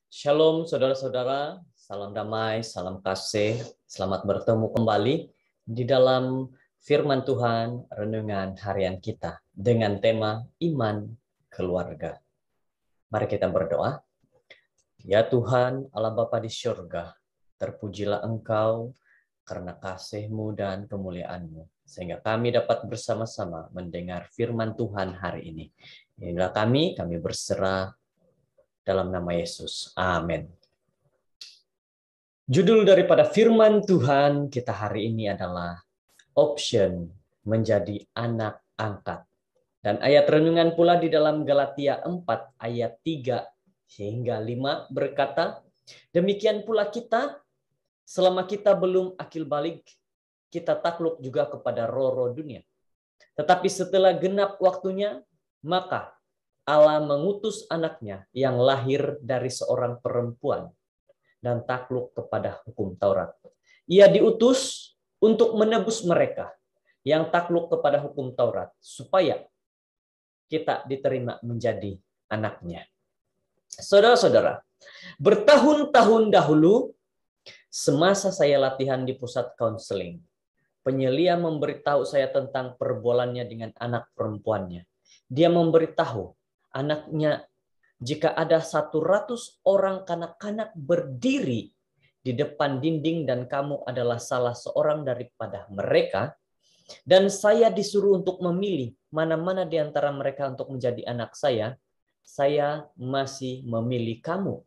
Shalom saudara-saudara, salam damai, salam kasih, selamat bertemu kembali di dalam firman Tuhan renungan harian kita dengan tema iman keluarga. Mari kita berdoa. Ya Tuhan, Allah Bapa di surga, terpujilah Engkau karena kasih-Mu dan kemuliaan-Mu, sehingga kami dapat bersama-sama mendengar firman Tuhan hari ini. Inilah kami berserah dalam nama Yesus. Amin. Judul daripada firman Tuhan kita hari ini adalah option menjadi anak angkat. Dan ayat renungan pula di dalam Galatia 4 ayat 3 hingga 5 berkata, demikian pula kita, selama kita belum akil balik, kita takluk juga kepada roh-roh dunia. Tetapi setelah genap waktunya, maka Allah mengutus anaknya yang lahir dari seorang perempuan dan takluk kepada hukum Taurat. Ia diutus untuk menebus mereka yang takluk kepada hukum Taurat, supaya kita diterima menjadi anaknya. Saudara-saudara, bertahun-tahun dahulu, semasa saya latihan di pusat konseling, penyelia memberitahu saya tentang perbualannya dengan anak perempuannya. Dia memberitahu anaknya, jika ada 100 orang kanak-kanak berdiri di depan dinding dan kamu adalah salah seorang daripada mereka, dan saya disuruh untuk memilih mana-mana di antara mereka untuk menjadi anak saya masih memilih kamu.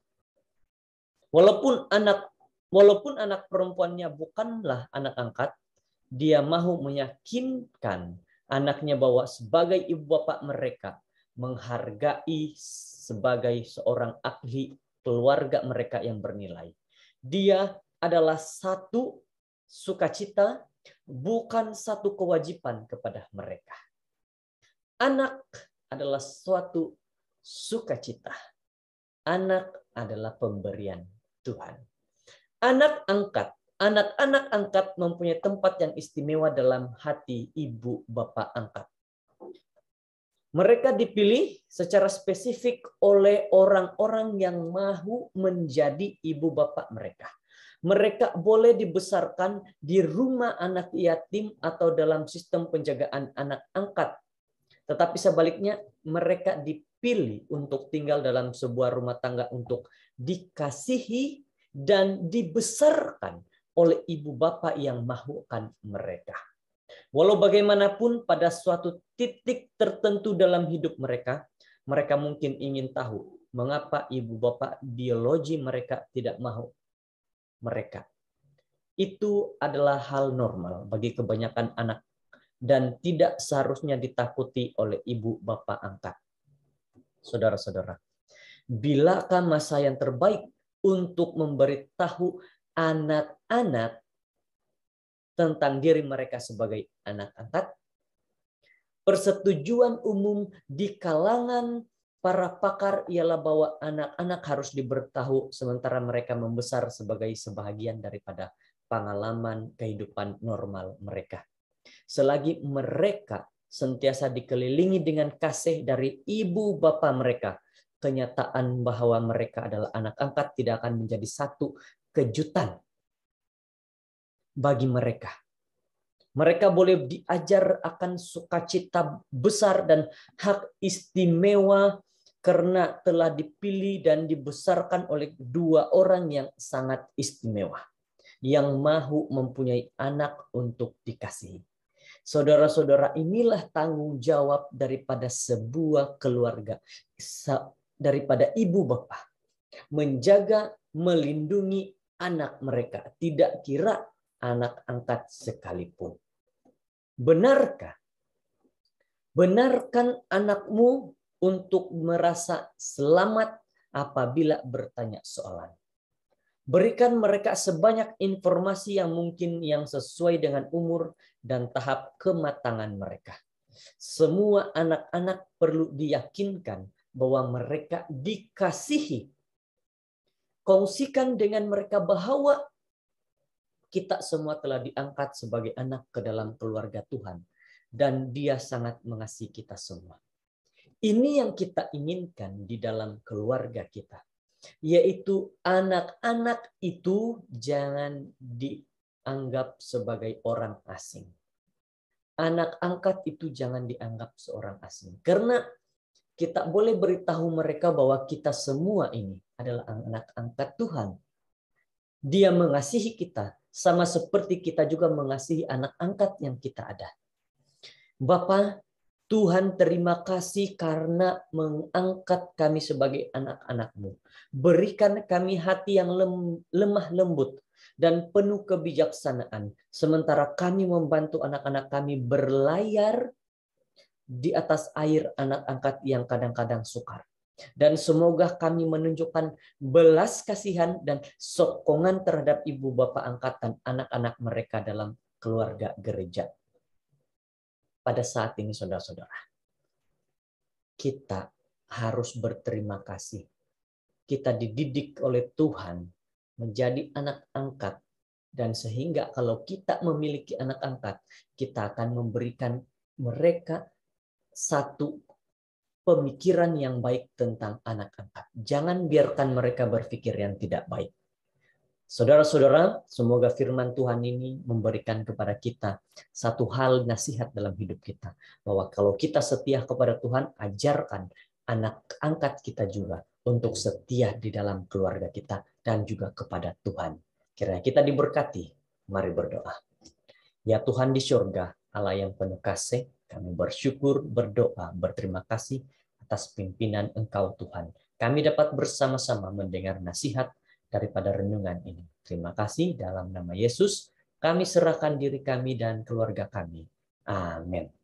Walaupun anak perempuannya bukanlah anak angkat, dia mahu meyakinkan anaknya bahwa sebagai ibu bapak mereka menghargai sebagai seorang ahli keluarga mereka yang bernilai. Dia adalah satu sukacita, bukan satu kewajiban kepada mereka. Anak adalah suatu sukacita. Anak adalah pemberian Tuhan. Anak-anak angkat mempunyai tempat yang istimewa dalam hati ibu bapak angkat. Mereka dipilih secara spesifik oleh orang-orang yang mau menjadi ibu bapak mereka. Mereka boleh dibesarkan di rumah anak yatim atau dalam sistem penjagaan anak angkat. Tetapi sebaliknya, mereka dipilih untuk tinggal dalam sebuah rumah tangga untuk dikasihi dan dibesarkan oleh ibu bapak yang mahukan mereka. Walau bagaimanapun pada suatu titik tertentu dalam hidup mereka, mereka mungkin ingin tahu mengapa ibu bapak biologi mereka tidak mahu mereka. Itu adalah hal normal bagi kebanyakan anak dan tidak seharusnya ditakuti oleh ibu bapak angkat. Saudara-saudara, bilakah masa yang terbaik untuk memberitahu anak-anak tentang diri mereka sebagai anak angkat? Persetujuan umum di kalangan para pakar ialah bahwa anak-anak harus diberitahu sementara mereka membesar sebagai sebahagian daripada pengalaman kehidupan normal mereka. Selagi mereka sentiasa dikelilingi dengan kasih dari ibu bapa mereka, kenyataan bahwa mereka adalah anak angkat tidak akan menjadi satu kejutan bagi mereka. Mereka boleh diajar akan sukacita besar dan hak istimewa karena telah dipilih dan dibesarkan oleh dua orang yang sangat istimewa, yang mahu mempunyai anak untuk dikasihi. Saudara-saudara, inilah tanggung jawab daripada sebuah keluarga, daripada ibu bapa, menjaga, melindungi anak mereka, tidak kira anak angkat sekalipun. Benarkan anakmu untuk merasa selamat apabila bertanya soalan. Berikan mereka sebanyak informasi yang mungkin yang sesuai dengan umur dan tahap kematangan mereka. Semua anak-anak perlu diyakinkan bahwa mereka dikasihi. Kongsikan dengan mereka bahwa kita semua telah diangkat sebagai anak ke dalam keluarga Tuhan. Dan Dia sangat mengasihi kita semua. Ini yang kita inginkan di dalam keluarga kita. yaitu anak-anak itu jangan dianggap sebagai orang asing. Anak angkat itu jangan dianggap seorang asing. Karena kita boleh beritahu mereka bahwa kita semua ini adalah anak angkat Tuhan. Dia mengasihi kita sama seperti kita juga mengasihi anak angkat yang kita ada. Bapa, Tuhan terima kasih karena mengangkat kami sebagai anak-anak-Mu. Berikan kami hati yang lemah lembut dan penuh kebijaksanaan. Sementara kami membantu anak-anak kami berlayar di atas air anak angkat yang kadang-kadang sukar. Dan semoga kami menunjukkan belas kasihan dan sokongan terhadap ibu bapak angkat dan anak-anak mereka dalam keluarga gereja. Pada saat ini saudara-saudara, kita harus berterima kasih. Kita dididik oleh Tuhan menjadi anak angkat. Dan sehingga kalau kita memiliki anak angkat, kita akan memberikan mereka satu pemikiran yang baik tentang anak angkat. Jangan biarkan mereka berpikir yang tidak baik. Saudara-saudara, semoga firman Tuhan ini memberikan kepada kita satu hal nasihat dalam hidup kita. Bahwa kalau kita setia kepada Tuhan, ajarkan anak angkat kita juga untuk setia di dalam keluarga kita dan juga kepada Tuhan. Kiranya kita diberkati. Mari berdoa. Ya Tuhan di surga, Allah yang penuh kasih, kami bersyukur, berdoa, berterima kasih atas pimpinan Engkau Tuhan. Kami dapat bersama-sama mendengar nasihat daripada renungan ini. Terima kasih dalam nama Yesus, kami serahkan diri kami dan keluarga kami. Amin.